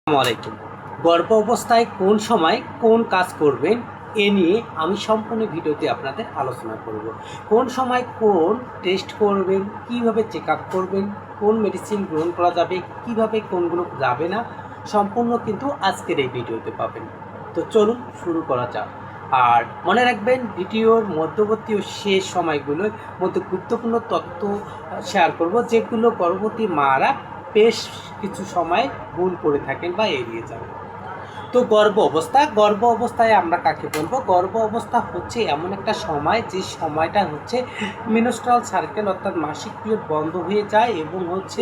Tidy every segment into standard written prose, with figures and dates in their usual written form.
আসসালামু আলাইকুম। গর্ভ অবস্থায় কোন সময় কোন কাজ করবেন এ নিয়ে আমি সম্পূর্ণ ভিডিওতে আপনাদের আলোচনা করব। কোন সময় কোন টেস্ট করবেন, কিভাবে চেক আপ করবেন, কোন মেডিসিন গ্রহণ করা যাবে, কিভাবে কোনগুলো যাবে না, সম্পূর্ণ কিন্তু আজকের এই ভিডিওতে পাবেন। তো চলুন শুরু করা যাক। আর মনে রাখবেন, ভিডিওর মধ্যবর্তী ও শেষ সময়গুলোর মধ্যে গুরুত্বপূর্ণ তথ্য শেয়ার করব, যেগুলো গর্ভবতী মারা বেশ কিছু সময় ভুল করে থাকেন বা এড়িয়ে যান। তো গর্ভ অবস্থায় আমরা কাকে বলবো? গর্ভ অবস্থা হচ্ছে এমন একটা সময়, যে সময়টা হচ্ছে মেনস্ট্রাল সার্কেল অর্থাৎ মাসিক পিরিয়ড বন্ধ হয়ে যায় এবং হচ্ছে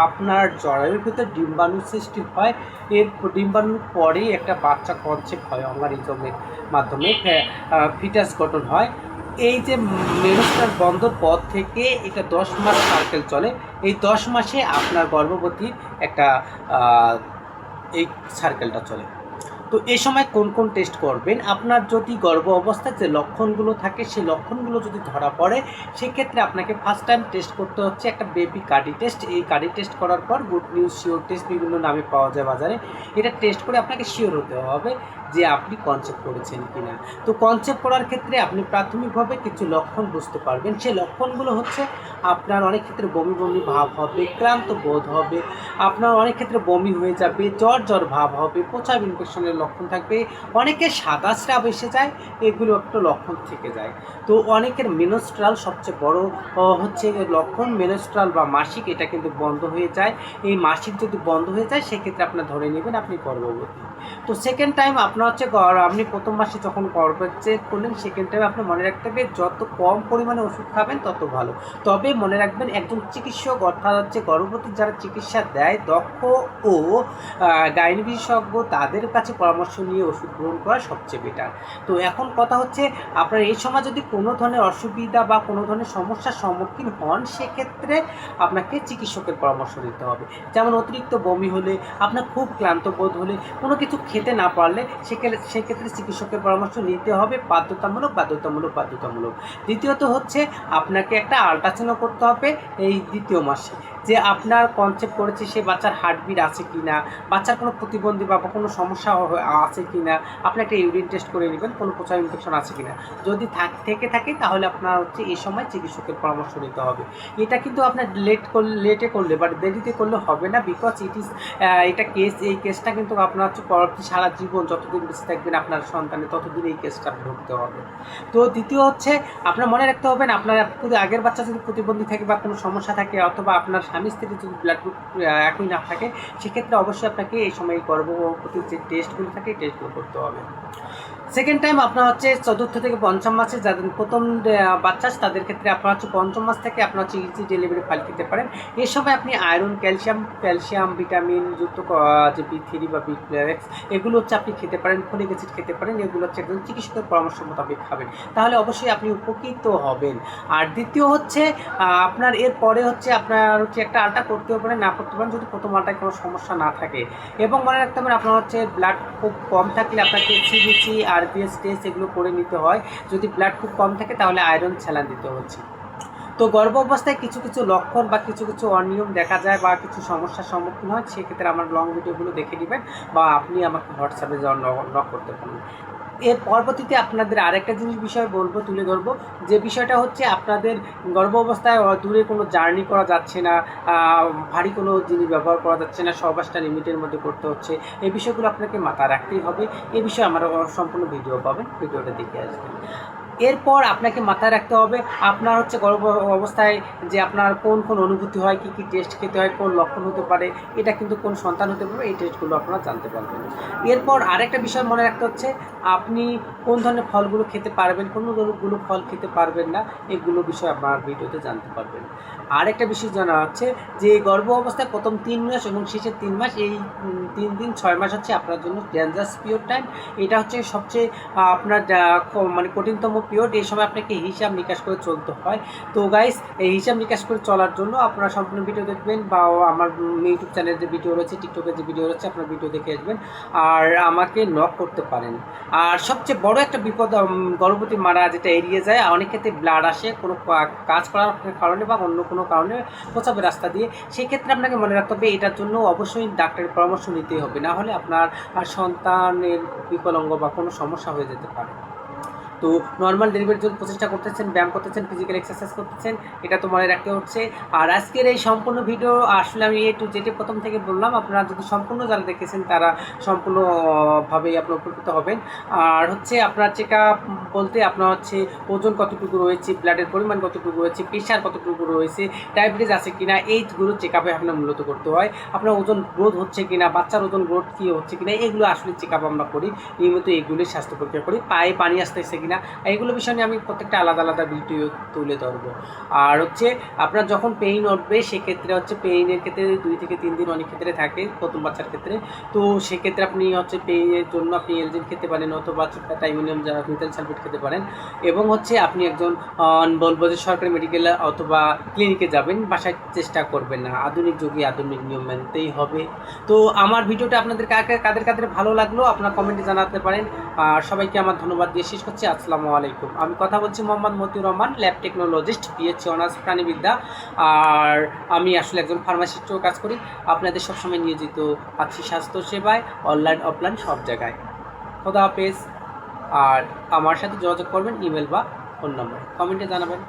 আপনার জরায়ুর ভিতর ডিম্বাণু সৃষ্টি হয়। এর ডিম্বাণুর পরেই একটা বাচ্চা কনসেপ্ট হয়, অঙ্গারিজমের মাধ্যমে ফিটাস গঠন হয়। এই যে মেনস্ট্রাল বন্ধর পর থেকে এটা 10 মাস সার্কেল চলে। এই 10 মাসে আপনার গর্ভবতীর একটা এই সার্কেলটা চলে। তো এই সময় কোন কোন টেস্ট করবেন? আপনার যদি গর্ভ অবস্থায় যে লক্ষণগুলো থাকে, সেই লক্ষণগুলো যদি ধরা পড়ে, সেক্ষেত্রে আপনাকে ফার্স্ট টাইম টেস্ট করতে হচ্ছে একটা বেবি কার্ডি টেস্ট। এই কার্ডি টেস্ট করার পর গুড নিউজ শিওর টেস্ট বিভিন্ন নামে পাওয়া যায় বাজারে। এটা টেস্ট করে আপনাকে শিওর হতে হবে যে আপনি কনসেপ্ট করেছেন কিনা। তো কনসেপ্ট করার ক্ষেত্রে আপনি প্রাথমিকভাবে কিছু লক্ষণ বুঝতে পারবেন। সেই লক্ষণগুলো হচ্ছে আপনার অনেক ক্ষেত্রে বমি বমি ভাব হবে, ক্লান্ত বোধ হবে, আপনার অনেক ক্ষেত্রে বমি হয়ে যাবে, জ্বর জ্বর ভাব হবে, প্রস্রাব ইনফেকশনের লক্ষণ থাকবে, অনেকের সাদা স্রাব এসে যায়, এগুলো একটা লক্ষণ থেকে যায়। তো অনেকের মেনস্ট্রাল সবচেয়ে বড় হচ্ছে লক্ষণ, মেনস্ট্রাল বা মাসিক এটা কিন্তু বন্ধ হয়ে যায়। এই মাসিক যদি বন্ধ হয়ে যায়, সেক্ষেত্রে আপনার ধরে নেবেন আপনি গর্ভবতী। তো সেকেন্ড টাইম আপনার হচ্ছে আপনি প্রথম মাসে যখন গর্ভ চেক করলেন, সেকেন্ড টাইম আপনি মনে রাখতে হবে যত কম পরিমাণে ওষুধ খাবেন তত ভালো। তবে মনে রাখবেন, একজন চিকিৎসক অর্থাৎ হচ্ছে গর্ভবতী যারা চিকিৎসা দেয়, দক্ষ ও গাইনি বিশেষজ্ঞ, তাদের কাছে পরামর্শ নিয়ে ওষুধ গ্রহণ করা সবচেয়ে বেটার। তো এখন কথা হচ্ছে, আপনার এই সময় যদি কোনো ধরনের অসুবিধা বা কোনো ধরনের সমস্যার সম্মুখীন হন, সেক্ষেত্রে আপনাকে চিকিৎসকের পরামর্শ নিতে হবে। যেমন অতিরিক্ত বমি হলে, আপনার খুব ক্লান্ত বোধ হলে, কোনো কিছু খেতে না পারলে, সেক্ষেত্রে চিকিৎসকের পরামর্শ নিতে হবে, বাধ্যতামূলক। দ্বিতীয়ত হচ্ছে, আপনাকে একটা আল্ট্রাসাউন্ড করতে হবে এই দ্বিতীয় মাসে, যে আপনার কনসেপ্ট করেছে সে বাচ্চার হার্টবিট আছে কি না, বাচ্চার কোনো প্রতিবন্ধী বা কোনো সমস্যা আছে কি না, আপনি একটা ইউরিন টেস্ট করে নেবেন কোনো প্রচার ইনফেকশন আছে কি না। যদি থেকে থাকে, তাহলে আপনার হচ্ছে এই সময় চিকিৎসকের পরামর্শ নিতে হবে। এটা কিন্তু আপনার লেটে করলে বা দেরিতে করলে হবে না, বিকজ এটা এই কেসটা কিন্তু আপনার হচ্ছে পরবর্তী সারা জীবন যতদিন বেঁচে থাকবেন আপনার সন্তানের, ততদিন এই কেসটা ঢুকতে হবে। তো দ্বিতীয় হচ্ছে, আপনার মনে রাখতে হবে, আপনার আগের বাচ্চা যদি প্রতিবন্ধী থাকে বা কোনো সমস্যা থাকে, অথবা আপনার স্বামী স্ত্রীর যদি ব্লাড গ্রুপ একই না থাকে, সেক্ষেত্রে অবশ্যই আপনাকে এই সময় গর্ভবতীর যে টেস্টগুলো থাকে, এই টেস্টগুলো করতে হবে। সেকেন্ড টাইম আপনার হচ্ছে চতুর্থ থেকে পঞ্চম মাসে যাদের প্রথম বাচ্চা, তাদের ক্ষেত্রে আপনার হচ্ছে পঞ্চম মাস থেকে আপনার হচ্ছে ইজি ডেলিভারি ফাইল খেতে পারেন। এই সময় আপনি আয়রন, ক্যালসিয়াম ভিটামিন যুক্ত যে B3 বা B12 এগুলো হচ্ছে আপনি খেতে পারেন, ফলিক অ্যাসিড খেতে পারেন। এগুলো হচ্ছে একজন চিকিৎসকের পরামর্শ মোতাবেক খাবেন, তাহলে অবশ্যই আপনি উপকৃত হবেন। আর দ্বিতীয় হচ্ছে, আপনার এরপরে হচ্ছে আপনার হচ্ছে একটা আলট্রা করতেও পারেন, না করতে পারেন, যদি প্রথম আলট্রায় কোনো সমস্যা না থাকে। এবং মনে রাখতে হবে, আপনার হচ্ছে ব্লাড খুব কম থাকলে আপনাকে সিবিসি, RBS টেস্ট এগুলো করে নিতে হয়। যদি ব্লাড খুব কম থাকে, তাহলে আয়রন স্যালাইন দিতে হচ্ছে। তো গর্ভ অবস্থায় কিছু কিছু লক্ষণ বা কিছু কিছু অনিয়ম দেখা যায় বা কিছু সমস্যার সম্মুখীন হয়, সেক্ষেত্রে আমার লং ভিডিওগুলো দেখে নেবেন, বা আপনি আমাকে হোয়াটসঅ্যাপে নক করতে পারেন। এর পরবর্তীতে আপনাদের আরেকটা বিষয় তুলে ধরবো, যে বিষয়টা হচ্ছে, আপনাদের গর্ভ অবস্থায় দূরে কোনো জার্নি করা যাচ্ছে না, ভারী কোনো জিনিস ব্যবহার করা যাচ্ছে না, সহবাসটা লিমিটের মধ্যে করতে হচ্ছে। এই বিষয়গুলো আপনাকে মাথায় রাখতেই হবে। এই বিষয়ে আমার সম্পূর্ণ ভিডিও পাবেন, ভিডিওটা দেখে আসবেন। এরপর আপনাকে মাথায় রাখতে হবে, আপনার হচ্ছে গর্ভ অবস্থায় যে আপনার কোন কোন অনুভূতি হয়, কী কী টেস্ট খেতে হয়, কোন লক্ষণ হতে পারে, এটা কিন্তু কোন সন্তান হতে পারে, এই টেস্টগুলো আপনারা জানতে পারবেন। এরপর আরেকটা বিষয় মনে রাখতে হচ্ছে, আপনি কোন ধরনের ফলগুলো খেতে পারবেন, কোনগুলো ফল খেতে পারবেন না, এগুলো বিষয় আপনার ভিডিওতে জানতে পারবেন। আরেকটা বিষয় জানা হচ্ছে, যে গর্ভ অবস্থায় প্রথম 3 মাস এবং শেষের 3 মাস, এই 3 দিন 6 মাস হচ্ছে আপনার জন্য ডেঞ্জারাস পিরিয়ড টাইম। এটা হচ্ছে সবচেয়ে আপনার মানে কঠিনতম পিরিয়ড, এই সময় আপনাকে হিসাব নিকাশ করে চলতে হয়। তো গাইস, এই হিসাব নিকাশ করে চলার জন্য আপনারা সম্পূর্ণ ভিডিও দেখবেন, বা আমার ইউটিউব চ্যানেলে যে ভিডিও রয়েছে, টিকটকে যে ভিডিও রয়েছে, আপনার ভিডিও দেখে আসবেন আর আমাকে নক করতে পারেন। আর সবচেয়ে বড় একটা বিপদ গর্ভবতী মারা যেটা এড়িয়ে যায়, অনেক ক্ষেত্রে ব্লাড আসে কোনো কাজ করার কারণে বা অন্য কোনো কারণে প্রস্রাবের রাস্তা দিয়ে। সেক্ষেত্রে আপনাকে মনে রাখতে হবে এটার জন্য অবশ্যই ডাক্তারের পরামর্শ নিতেই হবে, না হলে আপনার সন্তানের বিকলাঙ্গ বা কোনো সমস্যা হয়ে যেতে পারে। তো নর্মাল ডেলিভারির জন্য প্রচেষ্টা করতেছেন, ব্যায়াম করতেছেন, ফিজিক্যাল এক্সারসাইজ করতেছেন, এটা তো মনে রাখতে হচ্ছে। আর আজকের এই সম্পূর্ণ ভিডিও আসলে আমি একটু যেটা প্রথম থেকে বললাম, আপনারা যদি সম্পূর্ণ যারা দেখেছেন তারা সম্পূর্ণভাবেই আপনার উপকৃত হবেন। আর হচ্ছে আপনার চেক আপ বলতে আপনার হচ্ছে ওজন কতটুকু রয়েছে, ব্লাডের পরিমাণ কতটুকু রয়েছে, প্রেশার কতটুকু রয়েছে, ডায়াবেটিস আছে কিনা, এইগুলো চেক আপে আপনার মূলত করতে হয়। আপনার ওজন গ্রোথ হচ্ছে কিনা, বাচ্চার ওজন গ্রোথ কী হচ্ছে কিনা, এগুলো আসলে চেক আপ আমরা করি নিয়মিত, এইগুলির স্বাস্থ্য পরীক্ষা করি। পায়ে পানি আসতেছে কিনা, এইগুলো বিষয় নিয়ে আমি প্রত্যেকটা আলাদা আলাদা ভিডিও তুলে ধরবো। আর হচ্ছে আপনার যখন পেইন উঠবে সেক্ষেত্রে হচ্ছে পেইনের ক্ষেত্রে 2 থেকে 3 দিন অনেক ক্ষেত্রে থাকে প্রথম বাচ্চার ক্ষেত্রে। তো সেক্ষেত্রে আপনি হচ্ছে পেইনের জন্য আপনি এলজিন খেতে পারেন, অথবা টাইমিনিয়াম যারা মিথাইল সালফেট খেতে পারেন। এবং হচ্ছে আপনি একজন বলবো যে সরকারি মেডিকেল অথবা ক্লিনিকে যাবেন, বাসায় চেষ্টা করবেন না। আধুনিক যুগে আধুনিক নিয়ম মানতেই হবে। তো আমার ভিডিওটা আপনাদের কাদের কাদের ভালো লাগলো আপনারা কমেন্টে জানাতে পারেন। আর সবাইকে আমার ধন্যবাদ দিয়ে শেষ করছি। আসসালামু আলাইকুম। আমি কথা বলছি Mohammad Matiur Rahman, lab technologist, PHC honours প্রাণীবিদ্যা। আর আমি আসলে একজন ফার্মাসিস্টও কাজ করি। আপনাদের সবসময় নিয়োজিত আছি স্বাস্থ্য সেবায়, অনলাইন অফলাইন সব জায়গায়। খোদা হাফেজ। আর আমার সাথে যোগাযোগ করবেন ইমেল বা ফোন নম্বরে, কমেন্টে জানাবেন।